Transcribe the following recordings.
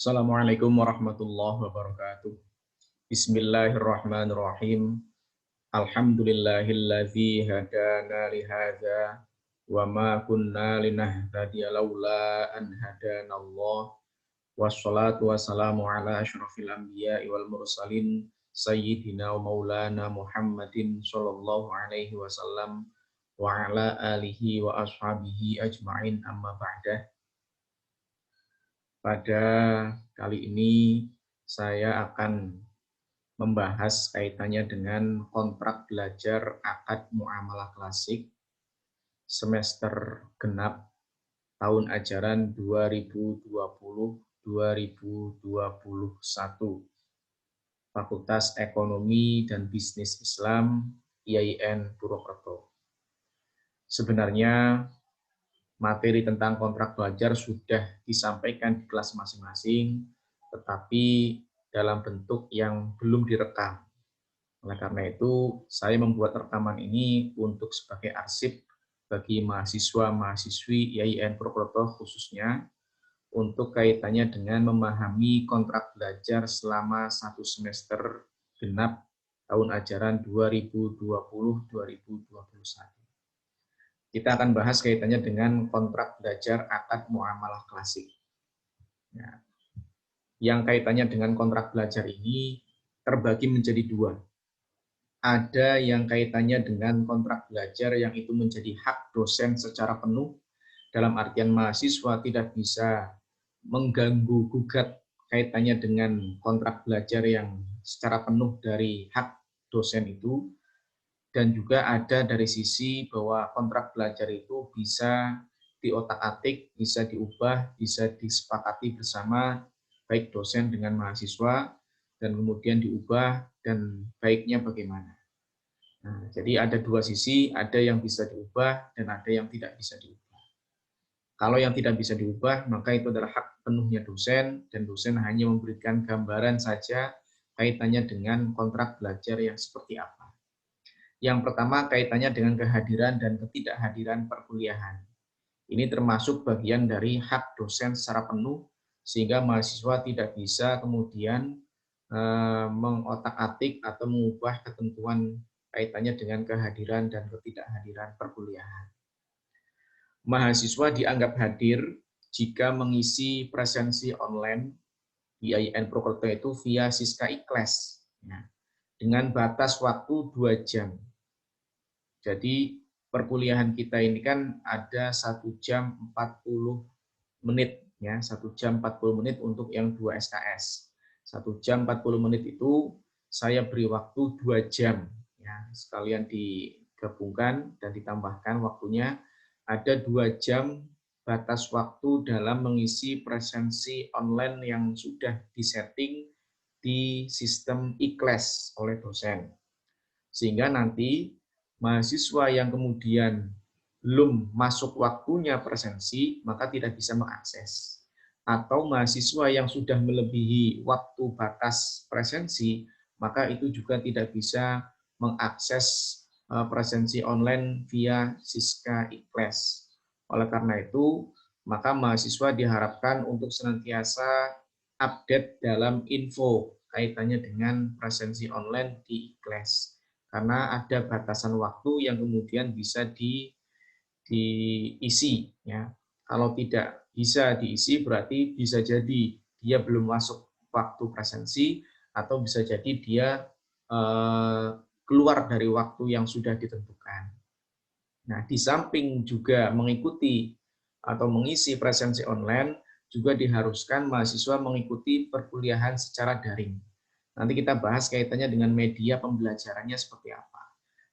Assalamualaikum warahmatullahi wabarakatuh. Bismillahirrahmanirrahim. Alhamdulillahilladzi hadana lihadza wa ma kunna linahtadiya laula an hadanallah. Wassalatu wassalamu ala asyrafil anbiya'i wal mursalin sayyidina wa maulana Muhammadin sallallahu alaihi wasallam wa ala alihi wa ashabihi ajma'in amma ba'dah. Pada kali ini saya akan membahas kaitannya dengan kontrak belajar akad muamalah klasik semester genap tahun ajaran 2020-2021 Fakultas Ekonomi dan Bisnis Islam IAIN Purwokerto. Sebenarnya materi tentang kontrak belajar sudah disampaikan di kelas masing-masing, tetapi dalam bentuk yang belum direkam. Oleh karena itu, saya membuat rekaman ini untuk sebagai arsip bagi mahasiswa-mahasiswi IAIN Purwokerto khususnya, untuk kaitannya dengan memahami kontrak belajar selama 1 semester genap tahun ajaran 2020-2021. Kita akan bahas kaitannya dengan kontrak belajar akad muamalah klasik. Ya. Yang kaitannya dengan kontrak belajar ini terbagi menjadi dua. Ada yang kaitannya dengan kontrak belajar yang itu menjadi hak dosen secara penuh, dalam artian mahasiswa tidak bisa mengganggu gugat kaitannya dengan kontrak belajar yang secara penuh dari hak dosen itu. Dan juga ada dari sisi bahwa kontrak belajar itu bisa diotak-atik, bisa diubah, bisa disepakati bersama baik dosen dengan mahasiswa, dan kemudian diubah dan baiknya bagaimana. Nah, jadi ada dua sisi, ada yang bisa diubah dan ada yang tidak bisa diubah. Kalau yang tidak bisa diubah, maka itu adalah hak penuhnya dosen, dan dosen hanya memberikan gambaran saja kaitannya dengan kontrak belajar yang seperti apa. Yang pertama kaitannya dengan kehadiran dan ketidakhadiran perkuliahan. Ini termasuk bagian dari hak dosen secara penuh, sehingga mahasiswa tidak bisa kemudian mengotak-atik atau mengubah ketentuan kaitannya dengan kehadiran dan ketidakhadiran perkuliahan. Mahasiswa dianggap hadir jika mengisi presensi online di IAIN Purwokerto itu via Siska iKlas, dengan batas waktu 2 jam. Jadi perkuliahan kita ini kan ada 1 jam 40 menit, ya, 1 jam 40 menit untuk yang 2 SKS. 1 jam 40 menit itu saya beri waktu 2 jam, ya, sekalian digabungkan dan ditambahkan waktunya, ada 2 jam batas waktu dalam mengisi presensi online yang sudah disetting di sistem iKlas oleh dosen. Sehingga nanti mahasiswa yang kemudian belum masuk waktunya presensi, maka tidak bisa mengakses. Atau mahasiswa yang sudah melebihi waktu batas presensi, maka itu juga tidak bisa mengakses presensi online via Siska iKlas. Oleh karena itu, maka mahasiswa diharapkan untuk senantiasa update dalam info kaitannya dengan presensi online di iKlas. Karena ada batasan waktu yang kemudian bisa diisi. Ya. Kalau tidak bisa diisi, berarti bisa jadi dia belum masuk waktu presensi, atau bisa jadi dia keluar dari waktu yang sudah ditentukan. Nah, di samping juga mengikuti atau mengisi presensi online, juga diharuskan mahasiswa mengikuti perkuliahan secara daring. Nanti kita bahas kaitannya dengan media pembelajarannya seperti apa.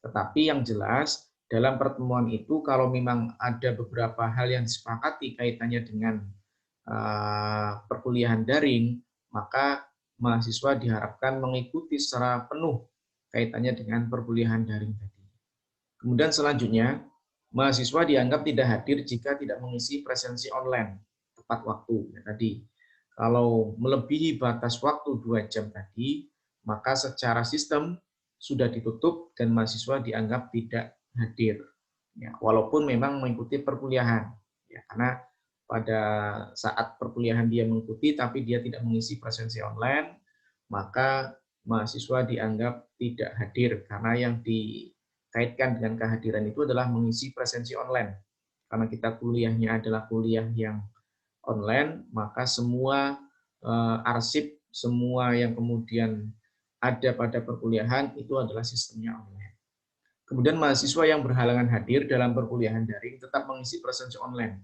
Tetapi yang jelas, dalam pertemuan itu kalau memang ada beberapa hal yang disepakati kaitannya dengan perkuliahan daring, maka mahasiswa diharapkan mengikuti secara penuh kaitannya dengan perkuliahan daring tadi. Kemudian selanjutnya, mahasiswa dianggap tidak hadir jika tidak mengisi presensi online tepat waktu. Ya, tadi, kalau melebihi batas waktu 2 jam tadi, maka secara sistem sudah ditutup dan mahasiswa dianggap tidak hadir. Ya, walaupun memang mengikuti perkuliahan. Ya, karena pada saat perkuliahan dia mengikuti tapi dia tidak mengisi presensi online, maka mahasiswa dianggap tidak hadir karena yang dikaitkan dengan kehadiran itu adalah mengisi presensi online. Karena kita kuliahnya adalah kuliah yang online, maka semua arsip, semua yang kemudian ada pada perkuliahan itu adalah sistemnya online. Kemudian mahasiswa yang berhalangan hadir dalam perkuliahan daring tetap mengisi presensi online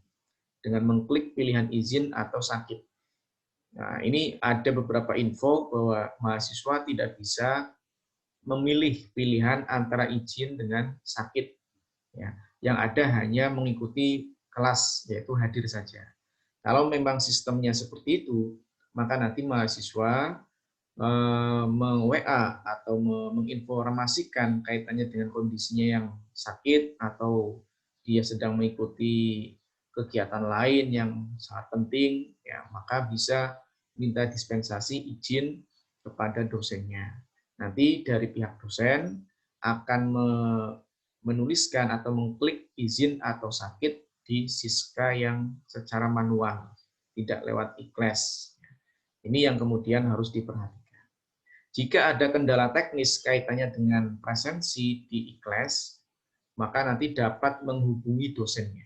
dengan mengklik pilihan izin atau sakit. Nah, ini ada beberapa info bahwa mahasiswa tidak bisa memilih pilihan antara izin dengan sakit. Ya, yang ada hanya mengikuti kelas, yaitu hadir saja. Kalau memang sistemnya seperti itu, maka nanti mahasiswa meng-WA atau menginformasikan kaitannya dengan kondisinya yang sakit atau dia sedang mengikuti kegiatan lain yang sangat penting, ya maka bisa minta dispensasi izin kepada dosennya. Nanti dari pihak dosen akan menuliskan atau mengklik izin atau sakit di Siska yang secara manual, tidak lewat iKlas. Ini yang kemudian harus diperhatikan. Jika ada kendala teknis kaitannya dengan presensi di iKlas, maka nanti dapat menghubungi dosennya.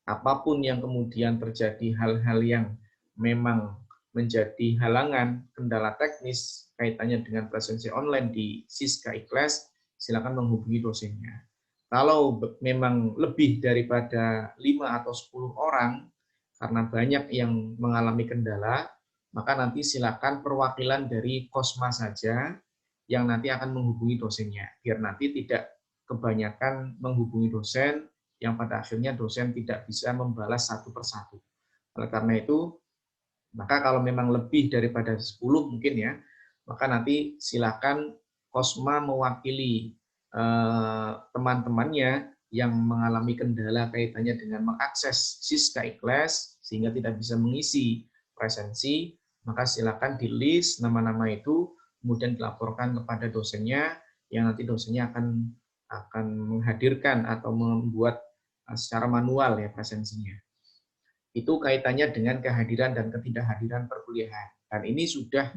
Apapun yang kemudian terjadi hal-hal yang memang menjadi halangan, kendala teknis kaitannya dengan presensi online di Siska iKlas, silakan menghubungi dosennya. Kalau memang lebih daripada 5 atau 10 orang, karena banyak yang mengalami kendala, maka nanti silakan perwakilan dari Kosma saja yang nanti akan menghubungi dosennya, biar nanti tidak kebanyakan menghubungi dosen, yang pada akhirnya dosen tidak bisa membalas satu persatu. Oleh karena itu, maka kalau memang lebih daripada 10 mungkin ya, maka nanti silakan Kosma mewakili teman-temannya yang mengalami kendala kaitannya dengan mengakses Siska iKlas sehingga tidak bisa mengisi presensi, maka silakan di list nama-nama itu, kemudian dilaporkan kepada dosennya, yang nanti dosennya akan menghadirkan atau membuat secara manual ya presensinya. Itu kaitannya dengan kehadiran dan ketidakhadiran perkuliahan. Dan ini sudah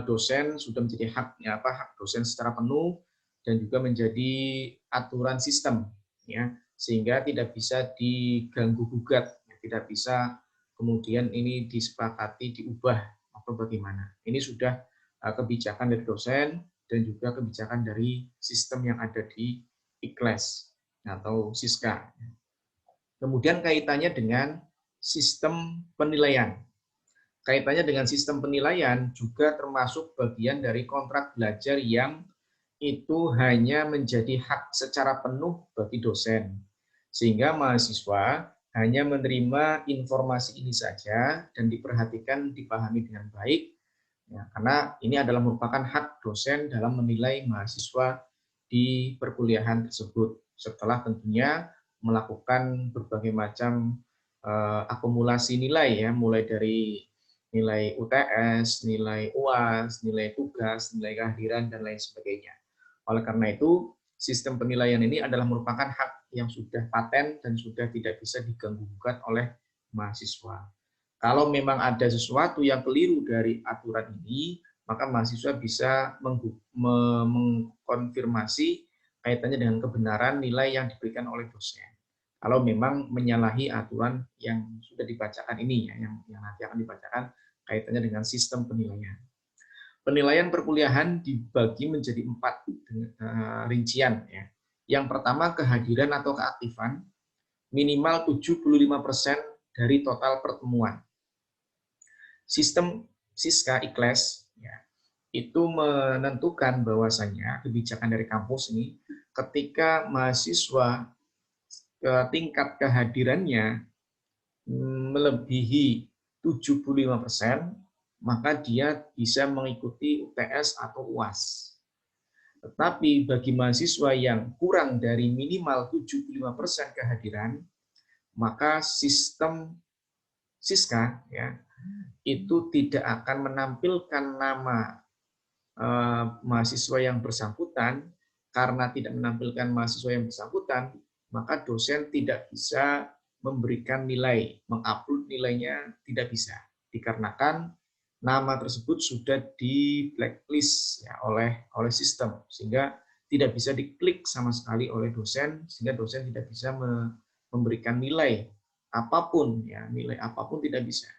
dosen sudah menjadi hak dosen secara penuh dan juga menjadi aturan sistem ya, sehingga tidak bisa diganggu gugat, tidak bisa kemudian ini disepakati diubah atau bagaimana. Ini sudah kebijakan dari dosen dan juga kebijakan dari sistem yang ada di iKlas atau Siska. Kemudian kaitannya dengan sistem penilaian. Kaitannya dengan sistem penilaian juga termasuk bagian dari kontrak belajar yang itu hanya menjadi hak secara penuh bagi dosen. Sehingga mahasiswa hanya menerima informasi ini saja dan diperhatikan, dipahami dengan baik, ya, karena ini adalah merupakan hak dosen dalam menilai mahasiswa di perkuliahan tersebut, setelah tentunya melakukan berbagai macam akumulasi nilai ya, mulai dari nilai UTS, nilai UAS, nilai tugas, nilai kehadiran, dan lain sebagainya. Oleh karena itu, sistem penilaian ini adalah merupakan hak yang sudah paten dan sudah tidak bisa diganggu-gugat oleh mahasiswa. Kalau memang ada sesuatu yang keliru dari aturan ini, maka mahasiswa bisa mengkonfirmasi kaitannya dengan kebenaran nilai yang diberikan oleh dosen. Kalau memang menyalahi aturan yang sudah dibacakan ini, ya, yang nanti akan dibacakan kaitannya dengan sistem penilaian. Penilaian perkuliahan dibagi menjadi 4 rincian. Ya. Yang pertama, kehadiran atau keaktifan minimal 75% dari total pertemuan. Sistem Siska iKlas ya, itu menentukan bahwasannya kebijakan dari kampus ini ketika mahasiswa tingkat kehadirannya melebihi 75%, maka dia bisa mengikuti UTS atau UAS. Tetapi bagi mahasiswa yang kurang dari minimal 75% kehadiran, maka sistem Siska ya, itu tidak akan menampilkan nama mahasiswa yang bersangkutan. Karena tidak menampilkan mahasiswa yang bersangkutan, maka dosen tidak bisa memberikan nilai, mengupload nilainya tidak bisa, dikarenakan nama tersebut sudah di blacklist ya, oleh sistem, sehingga tidak bisa diklik sama sekali oleh dosen, sehingga dosen tidak bisa memberikan nilai apapun, ya, nilai apapun tidak bisa.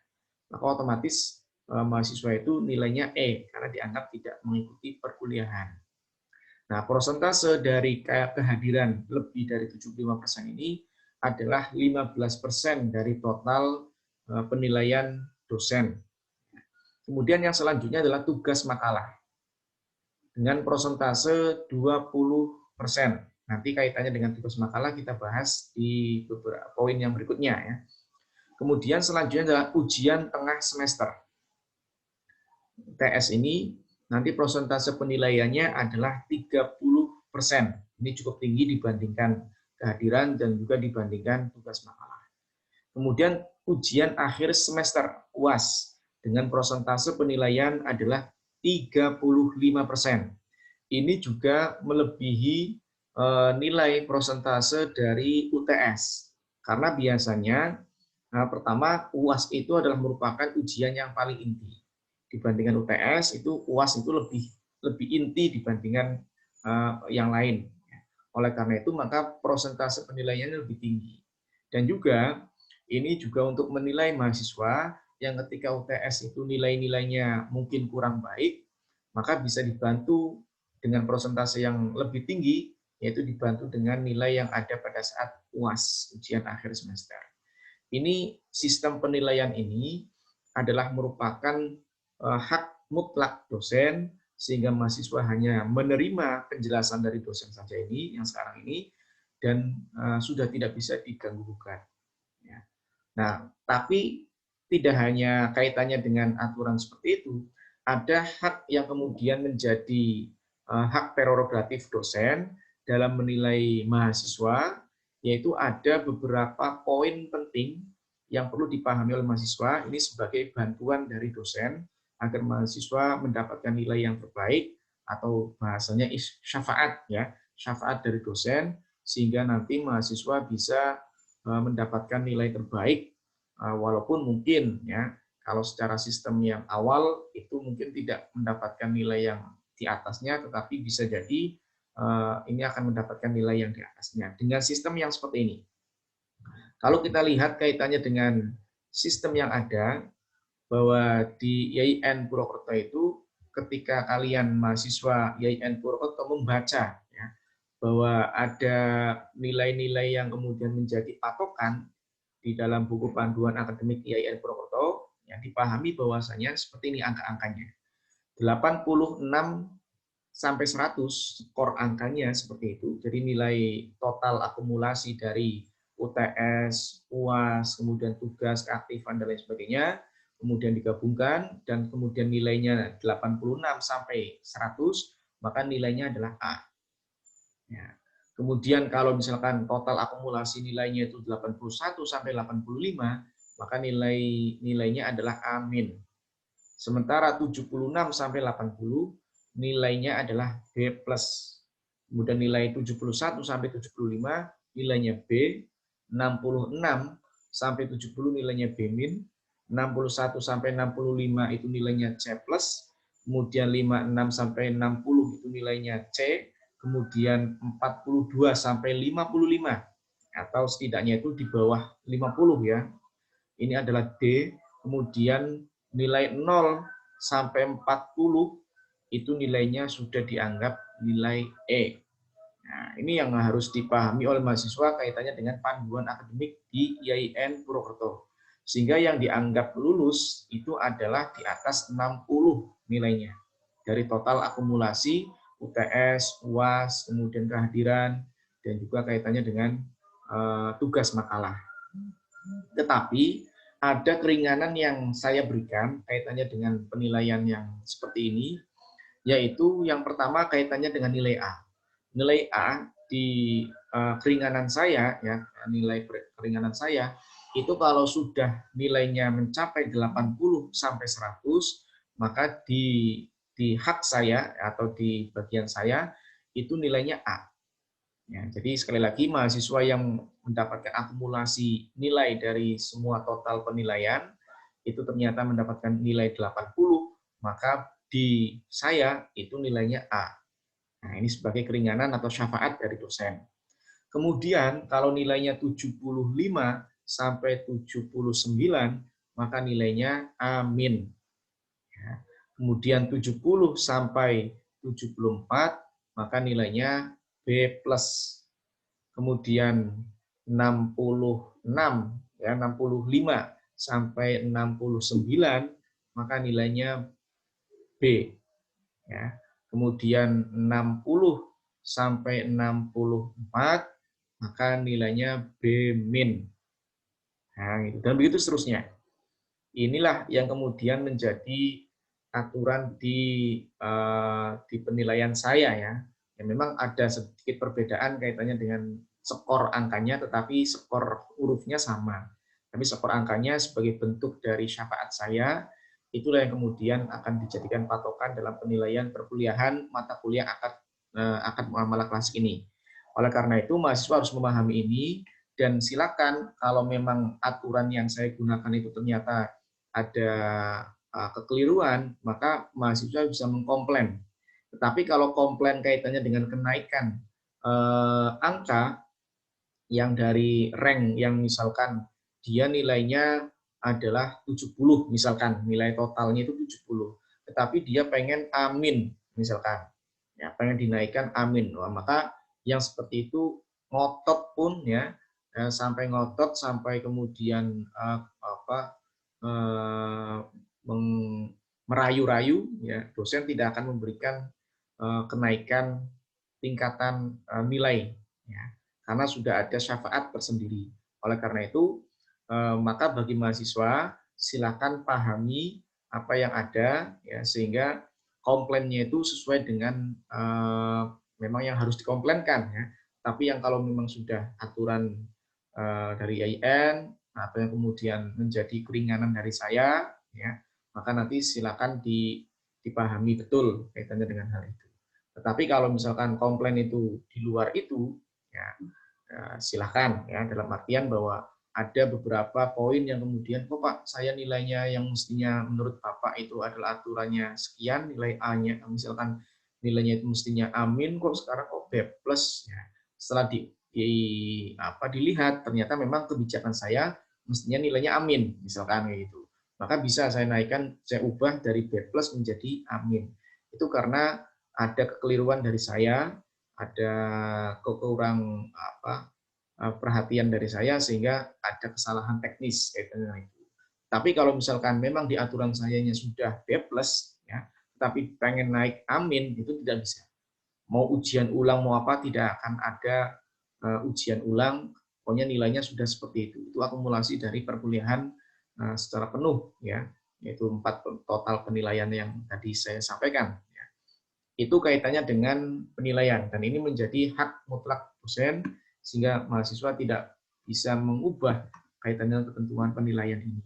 Maka otomatis mahasiswa itu nilainya E karena dianggap tidak mengikuti perkuliahan. Nah, persentase dari kehadiran lebih dari 75% ini adalah 15% dari total penilaian dosen. Kemudian yang selanjutnya adalah tugas makalah dengan persentase 20%. Nanti kaitannya dengan tugas makalah kita bahas di beberapa poin yang berikutnya ya. Kemudian selanjutnya adalah ujian tengah semester. TS ini nanti persentase penilaiannya adalah 30%. Ini cukup tinggi dibandingkan kehadiran dan juga dibandingkan tugas makalah. Kemudian ujian akhir semester UAS dengan persentase penilaian adalah 35%. Ini juga melebihi nilai persentase dari UTS. Karena biasanya pertama UAS itu adalah merupakan ujian yang paling inti. Dibandingkan UTS itu UAS itu lebih inti dibandingkan yang lain. Oleh karena itu maka persentase penilaiannya lebih tinggi. Dan juga ini juga untuk menilai mahasiswa yang ketika UTS itu nilai-nilainya mungkin kurang baik, maka bisa dibantu dengan persentase yang lebih tinggi, yaitu dibantu dengan nilai yang ada pada saat UAS, ujian akhir semester. Ini sistem penilaian ini adalah merupakan hak mutlak dosen, sehingga mahasiswa hanya menerima penjelasan dari dosen saja ini, yang sekarang ini, dan sudah tidak bisa diganggu-gugat. Ya. Nah, tapi tidak hanya kaitannya dengan aturan seperti itu, ada hak yang kemudian menjadi hak prerogatif dosen dalam menilai mahasiswa, yaitu ada beberapa poin penting yang perlu dipahami oleh mahasiswa, ini sebagai bantuan dari dosen, agar mahasiswa mendapatkan nilai yang terbaik, atau bahasanya syafaat, ya, syafaat dari dosen, sehingga nanti mahasiswa bisa mendapatkan nilai terbaik, walaupun mungkin ya kalau secara sistem yang awal itu mungkin tidak mendapatkan nilai yang di atasnya, tetapi bisa jadi ini akan mendapatkan nilai yang di atasnya dengan sistem yang seperti ini. Kalau kita lihat kaitannya dengan sistem yang ada, bahwa di IAIN Purwokerto itu ketika kalian mahasiswa IAIN Purwokerto membaca ya, bahwa ada nilai-nilai yang kemudian menjadi patokan di dalam buku panduan akademik IAIN Purwokerto, yang dipahami bahwasanya seperti ini angka-angkanya. 86 sampai 100 skor angkanya seperti itu. Jadi nilai total akumulasi dari UTS, UAS, kemudian tugas, keaktifan dan lain sebagainya, kemudian digabungkan dan kemudian nilainya 86 sampai 100, maka nilainya adalah A. Ya. Kemudian kalau misalkan total akumulasi nilainya itu 81 sampai 85, maka nilainya adalah A-. Sementara 76 sampai 80 nilainya adalah B+. Kemudian nilai 71 sampai 75 nilainya B, 66 sampai 70 nilainya B-, 61 sampai 65 itu nilainya C+, kemudian 56 sampai 60 itu nilainya C, kemudian 42 sampai 55 atau setidaknya itu di bawah 50 ya. Ini adalah D, kemudian nilai 0 sampai 40 itu nilainya sudah dianggap nilai E. Nah, ini yang harus dipahami oleh mahasiswa kaitannya dengan panduan akademik di IAIN Purwokerto. Sehingga yang dianggap lulus itu adalah di atas 60 nilainya. Dari total akumulasi UTS, UAS, kemudian kehadiran, dan juga kaitannya dengan tugas makalah. Tetapi ada keringanan yang saya berikan kaitannya dengan penilaian yang seperti ini, yaitu yang pertama kaitannya dengan nilai A. Nilai A di keringanan saya, ya, nilai keringanan saya itu kalau sudah nilainya mencapai 80 sampai 100, maka di hak saya atau di bagian saya itu nilainya A. Ya, jadi sekali lagi mahasiswa yang mendapatkan akumulasi nilai dari semua total penilaian itu ternyata mendapatkan nilai 80, maka di saya itu nilainya A. Nah, ini sebagai keringanan atau syafaat dari dosen. Kemudian kalau nilainya 75 sampai 79, maka nilainya A-. Ya. Kemudian 70 sampai 74, maka nilainya B+. Kemudian 66, ya 65 sampai 69, maka nilainya B. Ya. Kemudian 60 sampai 64, maka nilainya B-. Nah, gitu. Dan begitu seterusnya. Inilah yang kemudian menjadi aturan di penilaian saya ya. Ya memang ada sedikit perbedaan kaitannya dengan skor angkanya, tetapi skor hurufnya sama. Tapi skor angkanya sebagai bentuk dari syafaat saya, itulah yang kemudian akan dijadikan patokan dalam penilaian perkuliahan mata kuliah akad muamalah klasik ini. Oleh karena itu, mahasiswa harus memahami ini, dan silakan kalau memang aturan yang saya gunakan itu ternyata ada kekeliruan, maka mahasiswa bisa mengkomplain. Tetapi kalau komplain kaitannya dengan kenaikan angka yang dari rank yang misalkan dia nilainya adalah 70, misalkan nilai totalnya itu 70, tetapi dia pengen amin, misalkan, ya pengen dinaikkan amin, wah, maka yang seperti itu ngotot pun ya, sampai ngotot sampai kemudian merayu-rayu, ya dosen tidak akan memberikan kenaikan tingkatan nilai, ya, karena sudah ada syafaat tersendiri. Oleh karena itu, maka bagi mahasiswa silakan pahami apa yang ada, ya, sehingga komplainnya itu sesuai dengan memang yang harus dikomplainkan, ya. Tapi yang kalau memang sudah aturan dari IAIN atau yang kemudian menjadi keringanan dari saya, ya, maka nanti silakan dipahami betul kaitannya dengan hal itu. Tetapi kalau misalkan komplain itu di luar itu, ya, silakan, ya, dalam artian bahwa ada beberapa poin yang kemudian, kok Pak, saya nilainya yang mestinya menurut Bapak itu adalah aturannya sekian, nilai A-nya, misalkan nilainya itu mestinya amin, kok sekarang kok B+. Ya. Setelah dilihat, ternyata memang kebijakan saya mestinya nilainya amin, misalkan kayak gitu. Maka bisa saya naikkan, saya ubah dari B+ menjadi amin. Itu karena ada kekeliruan dari saya, ada kekurang perhatian dari saya sehingga ada kesalahan teknis kaitannya dengan itu. Tapi kalau misalkan memang di aturan sayanya sudah B+, ya, tapi pengen naik amin, itu tidak bisa. Mau ujian ulang mau apa, tidak akan ada ujian ulang, pokoknya nilainya sudah seperti itu. Itu akumulasi dari perkuliahan secara penuh, ya, yaitu 4 total penilaian yang tadi saya sampaikan. Itu kaitannya dengan penilaian, dan ini menjadi hak mutlak dosen sehingga mahasiswa tidak bisa mengubah kaitannya dengan ketentuan penilaian ini.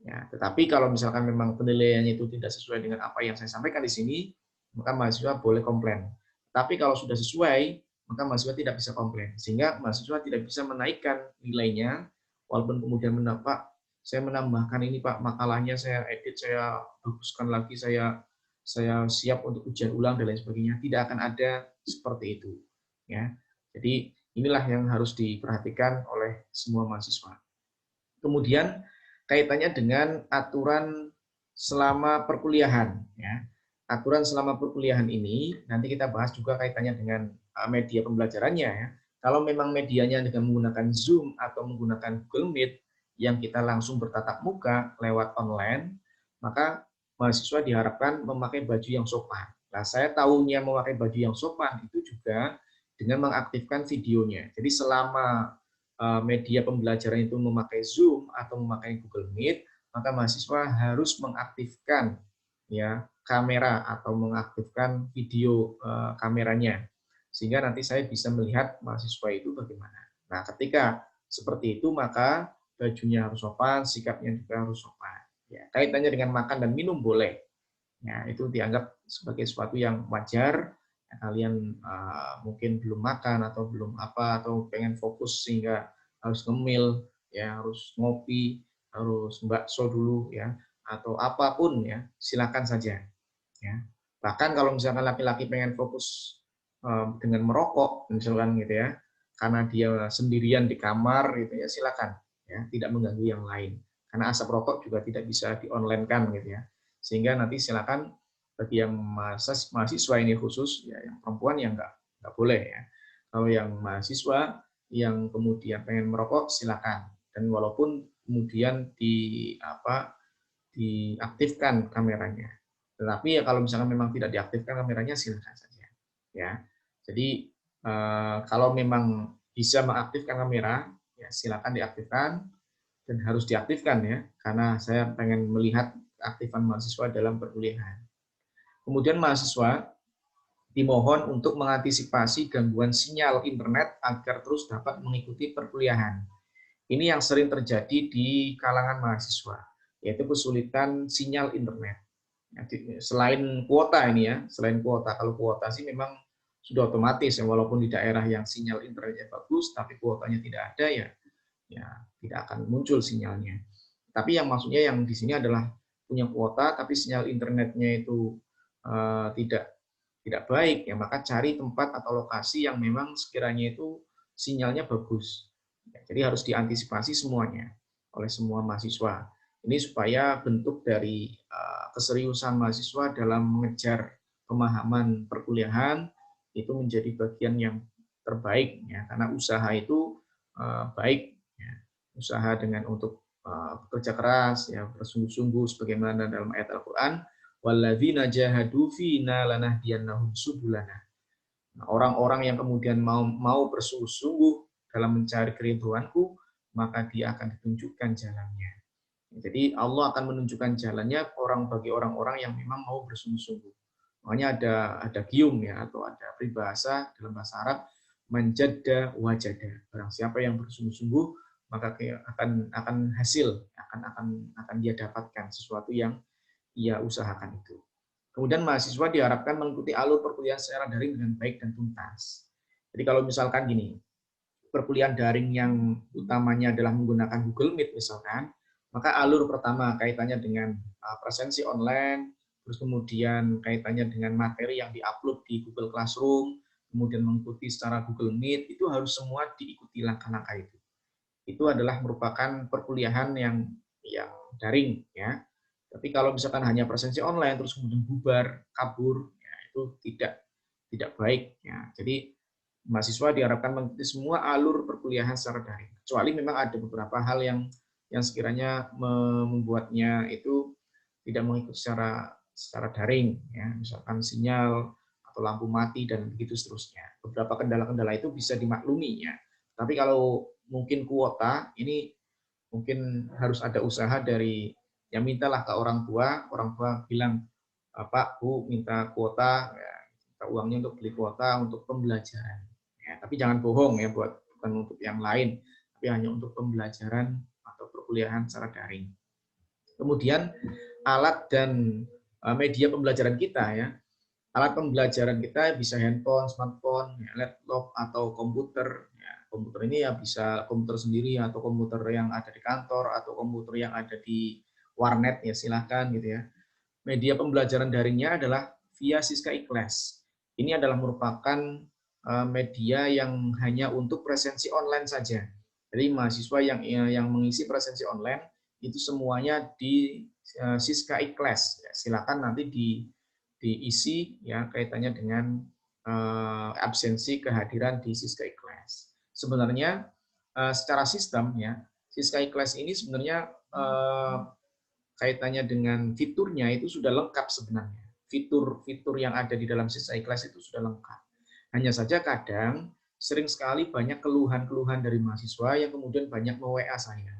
Ya, tetapi kalau misalkan memang penilaiannya itu tidak sesuai dengan apa yang saya sampaikan di sini, maka mahasiswa boleh komplain. Tapi kalau sudah sesuai, maka mahasiswa tidak bisa komplain, sehingga mahasiswa tidak bisa menaikkan nilainya, walaupun kemudian mendapat, saya menambahkan ini Pak, makalahnya saya edit, saya baguskan lagi, saya siap untuk ujian ulang dan lain sebagainya. Tidak akan ada seperti itu, ya. Jadi inilah yang harus diperhatikan oleh semua mahasiswa. Kemudian kaitannya dengan aturan selama perkuliahan, ya. Aturan selama perkuliahan ini nanti kita bahas juga kaitannya dengan media pembelajarannya, ya. Kalau memang medianya dengan menggunakan Zoom atau menggunakan Google Meet yang kita langsung bertatap muka lewat online, maka mahasiswa diharapkan memakai baju yang sopan. Nah, saya tahunya memakai baju yang sopan itu juga dengan mengaktifkan videonya. Jadi selama media pembelajaran itu memakai Zoom atau memakai Google Meet, maka mahasiswa harus mengaktifkan, ya, kamera atau mengaktifkan video kameranya, sehingga nanti saya bisa melihat mahasiswa itu bagaimana. Nah, ketika seperti itu maka bajunya harus sopan, sikapnya juga harus sopan. Ya, kaitannya dengan makan dan minum boleh. Ya, itu dianggap sebagai sesuatu yang wajar kalian mungkin belum makan atau belum apa atau pengen fokus sehingga harus ngemil ya, harus ngopi, harus bakso dulu ya, atau apapun ya, silakan saja ya. Bahkan kalau misalkan laki-laki pengen fokus dengan merokok misalkan gitu ya, karena dia sendirian di kamar gitu ya, silakan ya, tidak mengganggu yang lain. Karena asap rokok juga tidak bisa di-online-kan gitu ya. Sehingga nanti silakan bagi yang mahasiswa ini khusus ya, yang perempuan yang nggak boleh ya. Kalau yang mahasiswa yang kemudian pengen merokok silakan, dan walaupun kemudian diaktifkan kameranya. Tetapi ya kalau misalkan memang tidak diaktifkan kameranya silakan saja ya. Jadi kalau memang bisa mengaktifkan kamera ya silakan diaktifkan, dan harus diaktifkan ya, karena saya pengen melihat keaktifan mahasiswa dalam perkuliahan. Kemudian mahasiswa dimohon untuk mengantisipasi gangguan sinyal internet agar terus dapat mengikuti perkuliahan. Ini yang sering terjadi di kalangan mahasiswa, yaitu kesulitan sinyal internet. Selain kuota ini ya, selain kuota, kalau kuota sih memang sudah otomatis ya, walaupun di daerah yang sinyal internetnya bagus, tapi kuotanya tidak ada ya tidak akan muncul sinyalnya. Tapi yang maksudnya yang di sini adalah punya kuota, tapi sinyal internetnya itu tidak baik ya, maka cari tempat atau lokasi yang memang sekiranya itu sinyalnya bagus. Jadi harus diantisipasi semuanya oleh semua mahasiswa. Ini supaya bentuk dari keseriusan mahasiswa dalam mengejar pemahaman perkuliahan itu menjadi bagian yang terbaik ya, karena usaha itu baik ya. Usaha dengan untuk bekerja keras ya, bersungguh-sungguh sebagaimana dalam ayat Al-Qur'an, walladzina jahadu fina lanahdiyannahum subulana. Orang-orang yang kemudian mau bersungguh-sungguh dalam mencari keriduanku, maka dia akan ditunjukkan jalannya. Jadi Allah akan menunjukkan jalannya bagi orang-orang yang memang mau bersungguh-sungguh. Makanya ada gium ya, atau ada peribahasa dalam bahasa Arab, manjadda wajada. Barang siapa yang bersungguh-sungguh, maka akan hasil, akan dia dapatkan sesuatu yang ia usahakan itu. Kemudian mahasiswa diharapkan mengikuti alur perkuliahan secara daring dengan baik dan tuntas. Jadi kalau misalkan gini, perkuliahan daring yang utamanya adalah menggunakan Google Meet misalkan, maka alur pertama kaitannya dengan presensi online, terus kemudian kaitannya dengan materi yang diupload di Google Classroom, kemudian mengikuti secara Google Meet, itu harus semua diikuti langkah-langkah itu. Itu adalah merupakan perkuliahan yang daring ya. Tapi kalau misalkan hanya presensi online terus kemudian bubar, kabur, ya itu tidak baik ya. Jadi mahasiswa diharapkan mengikuti semua alur perkuliahan secara daring. Kecuali memang ada beberapa hal yang sekiranya membuatnya itu tidak mengikuti secara daring ya, misalkan sinyal atau lampu mati dan begitu seterusnya. Beberapa kendala-kendala itu bisa dimaklumi ya. Tapi kalau mungkin kuota ini mungkin harus ada usaha dari yang mintalah ke orang tua bilang, Pak, Bu, minta kuota, ya, minta uangnya untuk beli kuota untuk pembelajaran. Ya, tapi jangan bohong ya, bukan untuk yang lain, tapi hanya untuk pembelajaran atau perkuliahan secara daring. Kemudian alat dan media pembelajaran kita ya. Alat pembelajaran kita bisa handphone, smartphone, ya, laptop atau komputer. Ya, komputer ini ya bisa komputer sendiri atau komputer yang ada di kantor atau komputer yang ada di warnet ya silahkan gitu ya. Media pembelajaran daringnya adalah via Siska iKlas. Ini adalah merupakan media yang hanya untuk presensi online saja. Jadi mahasiswa yang mengisi presensi online itu semuanya di Siska iKlas. Ya, silakan nanti diisi ya kaitannya dengan absensi kehadiran di Siska iKlas. Sebenarnya secara sistem ya Siska iKlas ini sebenarnya kaitannya dengan fiturnya itu sudah lengkap sebenarnya. Fitur-fitur yang ada di dalam Siska iKlas itu sudah lengkap. Hanya saja kadang sering sekali banyak keluhan-keluhan dari mahasiswa yang kemudian banyak me-WA saya.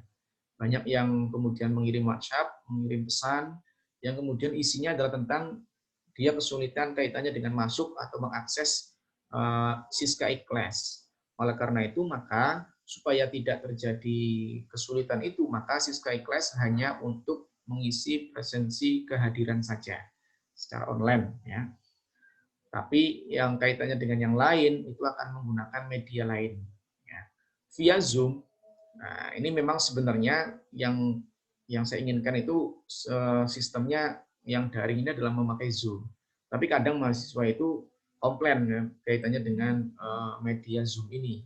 Banyak yang kemudian mengirim WhatsApp, mengirim pesan, yang kemudian isinya adalah tentang dia kesulitan kaitannya dengan masuk atau mengakses Siska iKlas. Oleh karena itu, maka supaya tidak terjadi kesulitan itu, maka Siska iKlas hanya untuk mengisi presensi kehadiran saja secara online ya. Tapi yang kaitannya dengan yang lain itu akan menggunakan media lain. Ya. Via Zoom, nah ini memang sebenarnya yang saya inginkan itu sistemnya yang daring ini adalah memakai Zoom. Tapi kadang mahasiswa itu komplain ya, kaitannya dengan media Zoom ini.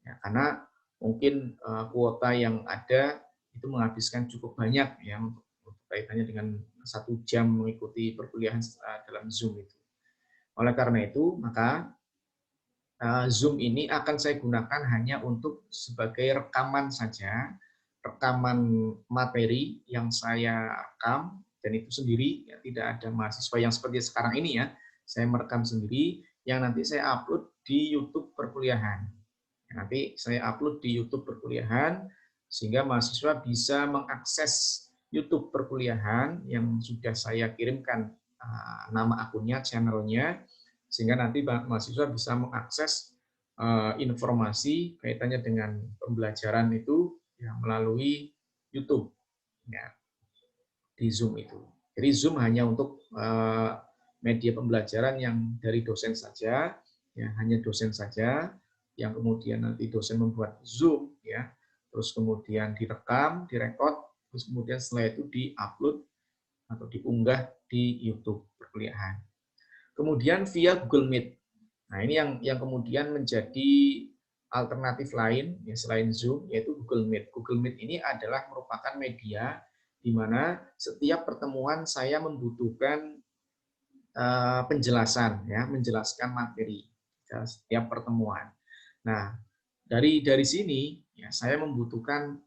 Ya, karena mungkin kuota yang ada itu menghabiskan cukup banyak ya untuk kaitannya dengan 1 jam mengikuti perkuliahan dalam Zoom itu. Oleh karena itu, maka Zoom ini akan saya gunakan hanya untuk sebagai rekaman saja, rekaman materi yang saya rekam, dan itu sendiri, ya, tidak ada mahasiswa yang seperti sekarang ini ya, saya merekam sendiri, yang nanti saya upload di YouTube perkuliahan. Nanti saya upload di YouTube perkuliahan, sehingga mahasiswa bisa mengakses YouTube perkuliahan yang sudah saya kirimkan nama akunnya, channelnya, sehingga nanti mahasiswa bisa mengakses informasi kaitannya dengan pembelajaran itu ya, melalui YouTube ya, di Zoom itu. Jadi Zoom hanya untuk media pembelajaran yang dari dosen saja, ya hanya dosen saja, yang kemudian nanti dosen membuat Zoom ya, terus kemudian direkam, direkod, terus kemudian setelah itu diupload atau diunggah di YouTube perkuliahan. Kemudian via Google Meet. Nah, ini yang kemudian menjadi alternatif lain ya, selain Zoom, yaitu Google Meet. Google Meet ini adalah merupakan media di mana setiap pertemuan saya membutuhkan penjelasan ya, menjelaskan materi ya, setiap pertemuan. Nah, dari sini ya, saya membutuhkan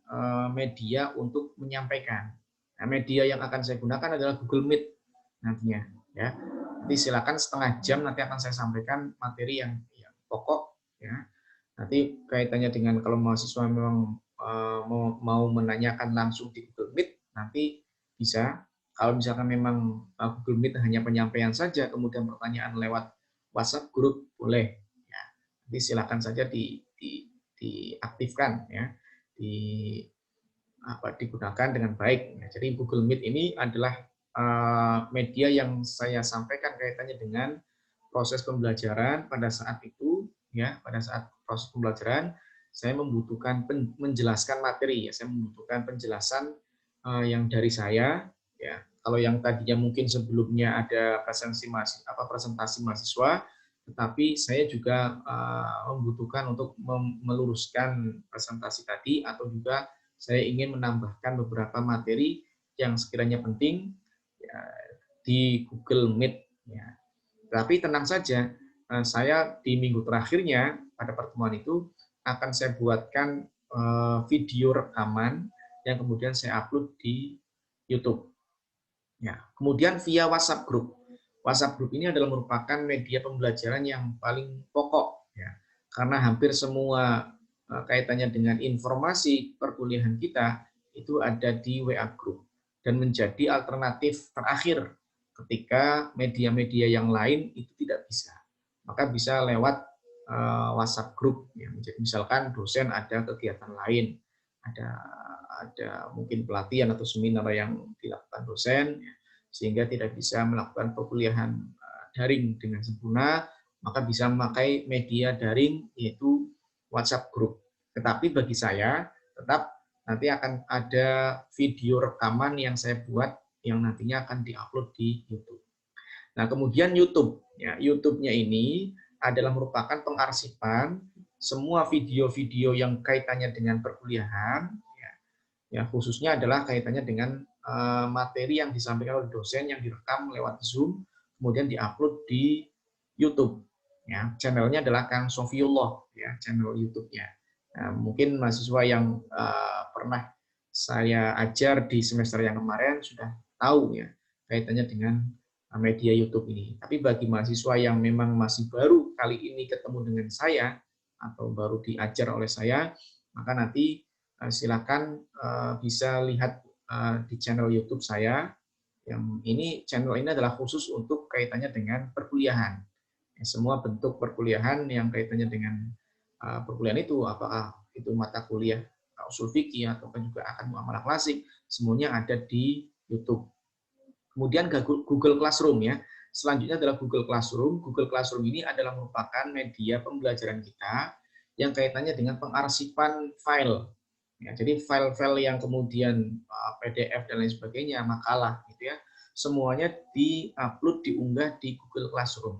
media untuk menyampaikan. Nah, media yang akan saya gunakan adalah Google Meet nantinya ya. Nanti silakan setengah jam nanti akan saya sampaikan materi yang pokok ya. Nanti kaitannya dengan kalau mahasiswa memang mau menanyakan langsung di Google Meet, nanti bisa. Kalau misalkan memang Google Meet hanya penyampaian saja, kemudian pertanyaan lewat WhatsApp grup boleh. Ya, nanti silakan saja diaktifkan ya, digunakan dengan baik. Jadi Google Meet ini adalah media yang saya sampaikan kaitannya dengan proses pembelajaran pada saat itu ya, pada saat proses pembelajaran saya membutuhkan menjelaskan materi ya, saya membutuhkan penjelasan yang dari saya ya. Kalau yang tadinya mungkin sebelumnya ada presentasi mahasiswa, tetapi saya juga membutuhkan untuk meluruskan presentasi tadi, atau juga saya ingin menambahkan beberapa materi yang sekiranya penting ya, di Google Meet. Ya. Tapi tenang saja, saya di minggu terakhirnya pada pertemuan itu akan saya buatkan video rekaman yang kemudian saya upload di YouTube. Ya. Kemudian via WhatsApp Group. WhatsApp Group ini adalah merupakan media pembelajaran yang paling pokok, ya, karena hampir semua kaitannya dengan informasi perkuliahan kita itu ada di WA Group dan menjadi alternatif terakhir ketika media-media yang lain itu tidak bisa. Maka bisa lewat WhatsApp Group. Ya. Misalkan dosen ada kegiatan lain, ada mungkin pelatihan atau seminar yang dilakukan dosen, sehingga tidak bisa melakukan perkuliahan daring dengan sempurna, maka bisa memakai media daring yaitu WhatsApp Group. Tetapi bagi saya tetap nanti akan ada video rekaman yang saya buat yang nantinya akan diupload di YouTube. Nah, kemudian YouTube. Ya, YouTube-nya ini adalah merupakan pengarsipan semua video-video yang kaitannya dengan perkuliahan, ya khususnya adalah kaitannya dengan materi yang disampaikan oleh dosen yang direkam lewat Zoom, kemudian diupload di YouTube. Ya, channelnya adalah Kang Sofiullah, ya, channel YouTube-nya. Nah, mungkin mahasiswa yang pernah saya ajar di semester yang kemarin sudah tahu ya kaitannya dengan media YouTube ini. Tapi bagi mahasiswa yang memang masih baru kali ini ketemu dengan saya atau baru diajar oleh saya, maka nanti silakan bisa lihat di channel YouTube saya. Yang ini channel ini adalah khusus untuk kaitannya dengan perkuliahan. Semua bentuk perkuliahan yang kaitannya dengan perkuliahan itu, apakah itu mata kuliah usul fikih atau juga akan muamalah klasik, semuanya ada di YouTube. Kemudian Google Classroom ya. Selanjutnya adalah Google Classroom. Google Classroom ini adalah merupakan media pembelajaran kita yang kaitannya dengan pengarsipan file. Ya, jadi file-file yang kemudian PDF dan lain sebagainya, makalah gitu ya, semuanya diupload, diunggah di Google Classroom.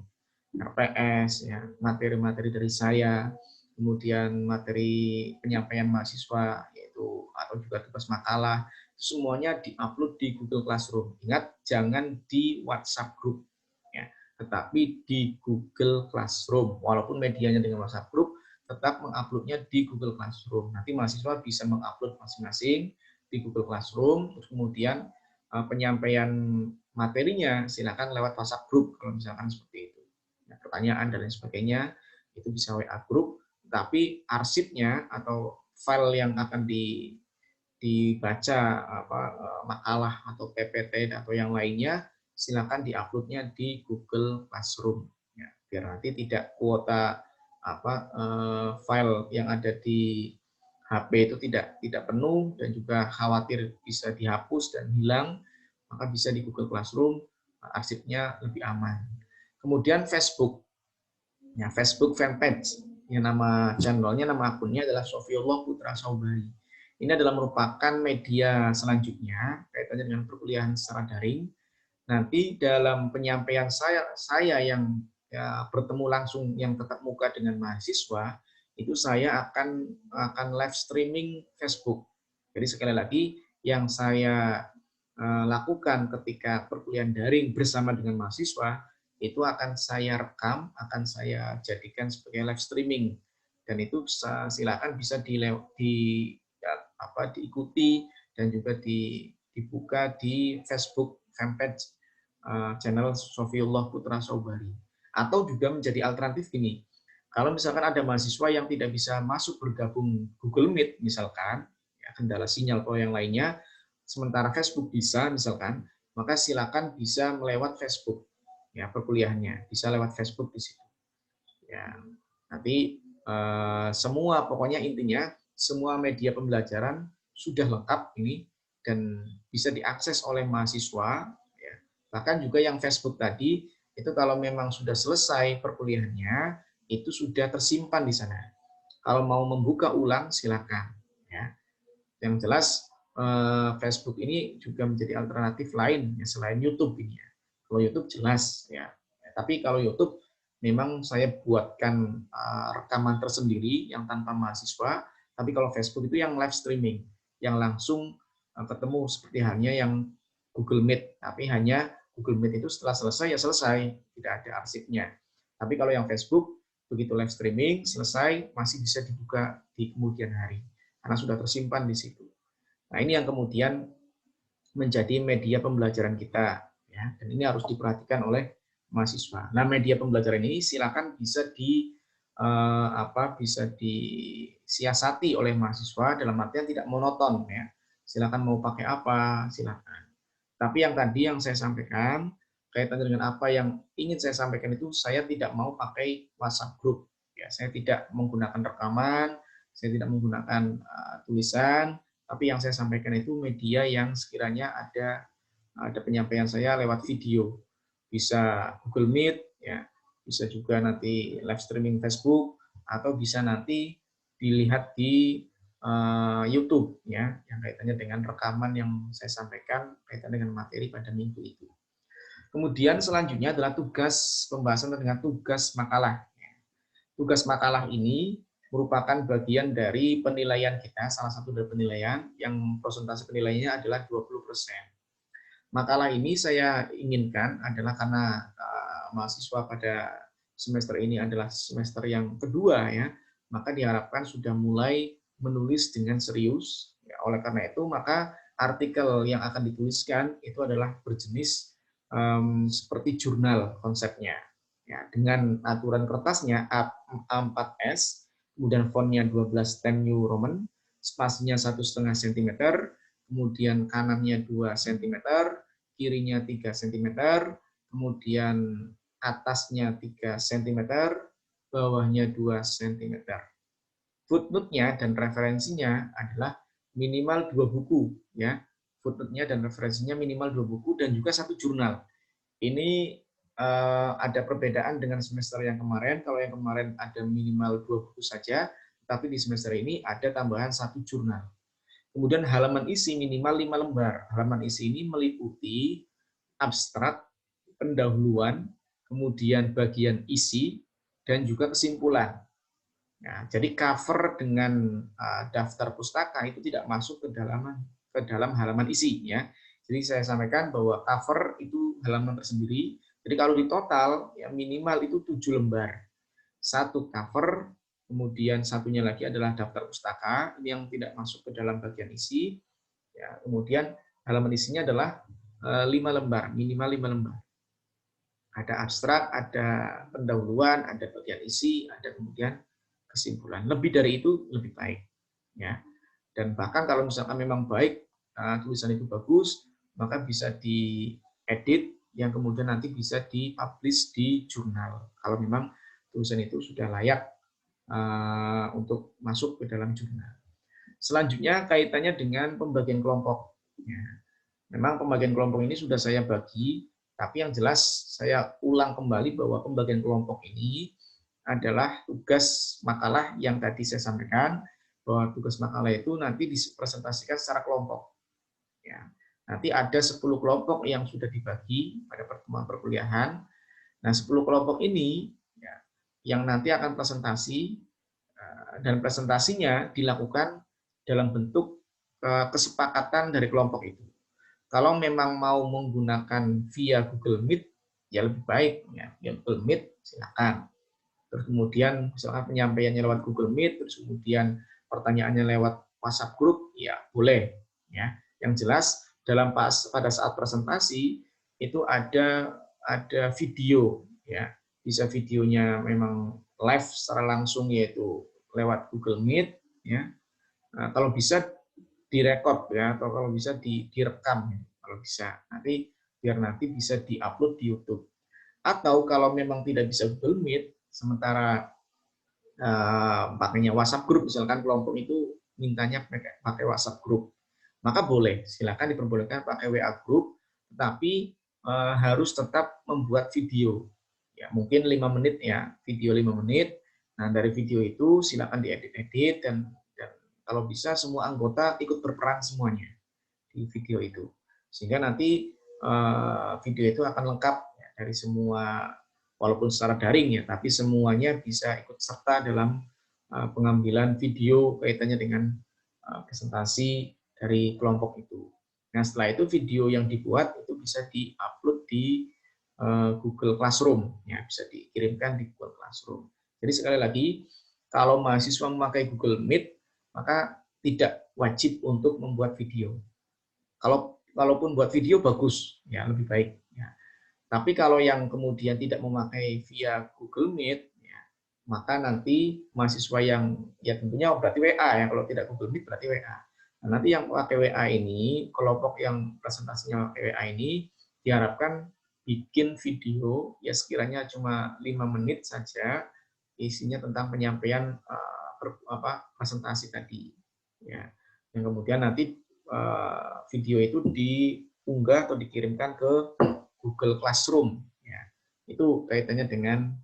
RPS, ya, materi-materi dari saya, kemudian materi penyampaian mahasiswa, yaitu atau juga tugas makalah, semuanya diupload di Google Classroom. Ingat, jangan di WhatsApp Group, ya, tetapi di Google Classroom. Walaupun medianya dengan WhatsApp Group, tetap menguploadnya di Google Classroom. Nanti mahasiswa bisa mengupload masing-masing di Google Classroom, terus kemudian penyampaian materinya silakan lewat WhatsApp Group kalau misalkan seperti itu. Nah, pertanyaan dan lain sebagainya itu bisa WA Group, tapi arsipnya atau file yang akan dibaca makalah atau PPT atau yang lainnya silakan diuploadnya di Google Classroom, ya, biar nanti tidak kuota file yang ada di HP itu tidak penuh dan juga khawatir bisa dihapus dan hilang, maka bisa di Google Classroom arsipnya lebih aman. Kemudian Facebook, ya, Facebook fanpage, yang nama channelnya, nama akunnya adalah Sofiullah Putra Saubari. Ini adalah merupakan media selanjutnya kaitannya dengan perkuliahan secara daring. Nanti dalam penyampaian saya yang ya, bertemu langsung yang tetap muka dengan mahasiswa, itu saya akan live streaming Facebook. Jadi sekali lagi yang saya lakukan ketika perkuliahan daring bersama dengan mahasiswa itu akan saya rekam, akan saya jadikan sebagai live streaming, dan itu silakan bisa diikuti dan juga dibuka di Facebook fanpage channel Sofiullah Putra Saubari. Atau juga menjadi alternatif gini, kalau misalkan ada mahasiswa yang tidak bisa masuk bergabung Google Meet misalkan, ya, kendala sinyal atau yang lainnya, sementara Facebook bisa misalkan, maka silakan bisa melewat Facebook, ya, perkuliahannya bisa lewat Facebook di situ. Ya, nanti semua pokoknya intinya semua media pembelajaran sudah lengkap ini dan bisa diakses oleh mahasiswa, ya. Bahkan juga yang Facebook tadi itu kalau memang sudah selesai perkuliahannya itu sudah tersimpan di sana. Kalau mau membuka ulang silakan, ya. Yang jelas Facebook ini juga menjadi alternatif lain ya, selain YouTube ini ya. Kalau YouTube jelas ya. Tapi kalau YouTube memang saya buatkan rekaman tersendiri yang tanpa mahasiswa, tapi kalau Facebook itu yang live streaming, yang langsung ketemu seperti halnya yang Google Meet, tapi hanya Google Meet itu setelah selesai ya selesai, tidak ada arsipnya. Tapi kalau yang Facebook, begitu live streaming, selesai, masih bisa dibuka di kemudian hari, karena sudah tersimpan di situ. Nah, ini yang kemudian menjadi media pembelajaran kita, ya, dan ini harus diperhatikan oleh mahasiswa. Nah, media pembelajaran ini silakan bisa bisa disiasati oleh mahasiswa dalam artian tidak monoton, ya. Silakan mau pakai apa, silakan. Tapi yang tadi yang saya sampaikan kaitannya dengan apa yang ingin saya sampaikan itu, saya tidak mau pakai WhatsApp group, ya. Saya tidak menggunakan rekaman, saya tidak menggunakan tulisan, tapi yang saya sampaikan itu media yang sekiranya ada penyampaian saya lewat video, bisa Google Meet, ya, bisa juga nanti live streaming Facebook, atau bisa nanti dilihat di YouTube, ya, yang kaitannya dengan rekaman yang saya sampaikan kaitan dengan materi pada minggu itu. Kemudian selanjutnya adalah tugas pembahasan dengan tugas makalah. Tugas makalah ini merupakan bagian dari penilaian kita, salah satu dari penilaian yang persentase penilaiannya adalah 20%. Makalah ini saya inginkan adalah karena mahasiswa pada semester ini adalah semester yang kedua, ya, maka diharapkan sudah mulai menulis dengan serius. Ya, oleh karena itu, maka artikel yang akan dituliskan itu adalah berjenis seperti jurnal konsepnya. Ya, dengan aturan kertasnya A4S, kemudian fontnya 12 Times New Roman, spasinya 1,5 cm, kemudian kanannya 2 cm, kirinya 3 cm, kemudian atasnya 3 cm, bawahnya 2 cm. Footnote-nya dan referensinya adalah minimal 2 buku, ya. Footnote-nya dan referensinya minimal 2 buku dan juga 1 jurnal. Ini ada perbedaan dengan semester yang kemarin. Kalau yang kemarin ada minimal 2 buku saja, tapi di semester ini ada tambahan 1 jurnal. Kemudian halaman isi minimal 5 lembar. Halaman isi ini meliputi abstrak, pendahuluan, kemudian bagian isi, dan juga kesimpulan. Nah, jadi cover dengan daftar pustaka itu tidak masuk ke dalam halaman isi, ya. Jadi saya sampaikan bahwa cover itu halaman tersendiri. Jadi kalau di total ya minimal itu 7 lembar. Satu cover, kemudian satunya lagi adalah daftar pustaka, ini yang tidak masuk ke dalam bagian isi. Ya, kemudian halaman isinya adalah 5 lembar, minimal 5 lembar. Ada abstrak, ada pendahuluan, ada bagian isi, ada kemudian kesimpulan. Lebih dari itu lebih baik, ya. Dan bahkan kalau misalkan memang baik, tulisan itu bagus, maka bisa diedit yang kemudian nanti bisa dipublish di jurnal. Kalau memang tulisan itu sudah layak untuk masuk ke dalam jurnal. Selanjutnya kaitannya dengan pembagian kelompok. Ya. Memang pembagian kelompok ini sudah saya bagi, tapi yang jelas saya ulang kembali bahwa pembagian kelompok ini adalah tugas makalah yang tadi saya sampaikan, bahwa tugas makalah itu nanti dipresentasikan secara kelompok. Ya. Nanti ada 10 kelompok yang sudah dibagi pada pertemuan perkuliahan. Nah, 10 kelompok ini ya, yang nanti akan presentasi, dan presentasinya dilakukan dalam bentuk kesepakatan dari kelompok itu. Kalau memang mau menggunakan via Google Meet, ya lebih baik ya, via Google Meet silakan. Terus kemudian misalkan penyampaiannya lewat Google Meet, terus kemudian pertanyaannya lewat WhatsApp Group, ya boleh. Ya, yang jelas pada saat presentasi itu ada video, ya bisa videonya memang live secara langsung yaitu lewat Google Meet, ya. Nah, kalau bisa direkod ya, atau kalau bisa direkam ya, kalau bisa biar nanti bisa diupload di YouTube. Atau kalau memang tidak bisa Google Meet, sementara pakainya WhatsApp Group, misalkan kelompok itu mintanya pakai WhatsApp Group, maka boleh, silakan diperbolehkan pakai WA Group, tetapi harus tetap membuat video. Ya, mungkin 5 menit ya, video 5 menit. Nah, dari video itu silakan diedit-edit dan kalau bisa semua anggota ikut berperan semuanya di video itu. Sehingga nanti video itu akan lengkap ya, dari semua, walaupun secara daring ya, tapi semuanya bisa ikut serta dalam pengambilan video kaitannya dengan presentasi dari kelompok itu. Nah, setelah itu video yang dibuat itu bisa di-upload di Google Classroom, ya bisa dikirimkan di Google Classroom. Jadi sekali lagi, kalau mahasiswa memakai Google Meet, maka tidak wajib untuk membuat video. Kalaupun buat video bagus, ya lebih baik. Ya. Tapi kalau yang kemudian tidak memakai via Google Meet, ya, maka nanti mahasiswa yang ya tentunya berarti WA ya, kalau tidak Google Meet berarti WA. Nah, nanti yang pakai WA ini, kelompok yang presentasinya pakai WA ini diharapkan bikin video ya sekiranya cuma 5 menit saja, isinya tentang penyampaian presentasi tadi. Ya, yang kemudian nanti video itu diunggah atau dikirimkan ke Google Classroom. Ya, itu kaitannya dengan